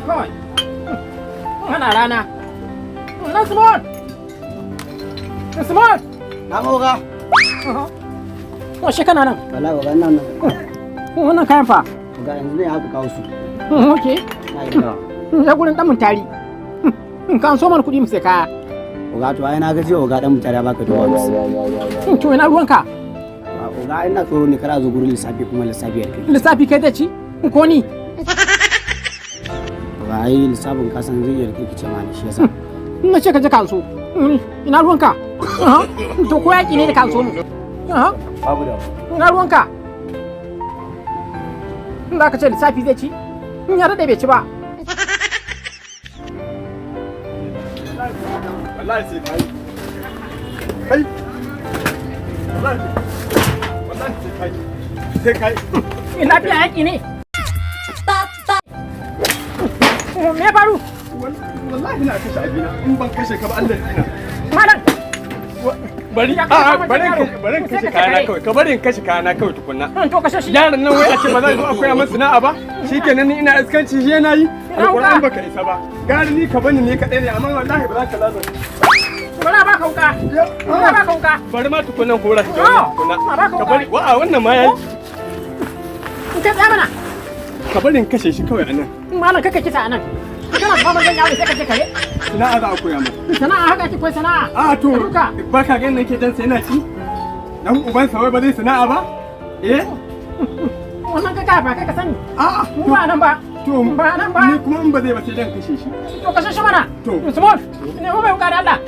Kawai. Ana rana. Nasmon! Nasmon! Na oga. To shi kana nan. Wallahi oga nan. Wannan kayan fa. Oga yanzu ne aka kawo su. Okay. Ya gurin dan mun tari. Kan so man kuɗi mu sai kaya. Oga to ai na ga cewa oga dan mutare ya baka duwa musu. To ina ruwanka? Oga ina tsoro ne kara zo gurin lissafi kuma lissafi yarkai. Lissafi kai da ci? Ko ni? Oga ai lissafin kasan zai yarkai kice ma ne shi yasa. Na ce ka je kanso. Ina ruwanka? To ko yaki ne da kanso mu? Babu da. Ina ruwanka? In za ka ce lissafi zai ci? In ya daɗe bai ci ba. Wallahi sai kai. Kai. Wallahi sai kai. Sai kai. Ina lafiya yaki ne? Me ya faru? Wallahi na kashe abina in ban kashe ka ba Allah ina. Malam. Bari bari kashe kayana kawai ka bari in kashe kayana kawai tukunna. To kashe shi. Yaron nan wai a ce ba zan zo akwai masa sana'a ba shikenan ni ina iskanci shi yana yi alquran baka isa ba gari ni ka bani ne kadai ne amma wallahi ba za ka lazar Bara ba kauka. Bara ba kauka. bari ma tukunnan hora shi tukunna ka bari wa'a wannan ma yayi In ka tsaya mana. ka bari in kashe shi kawai anan Malam kaka kisa anan. Kana ba man yawo sai ka ce kare. sana'a za a koya mu Sana'a haka ki koyi sana'a. a to Ruka. baka ganin nake dan sai yana ci dan uban sa wai ba zai sana'a ba Wannan ka kafa kai ka sani. a'a Mu ba nan ba. to Ba nan ba. ni kuma in ba zai ba sai dan kashe shi To kashe shi mana. To. Usman. Ne mu bai wuka da Allah.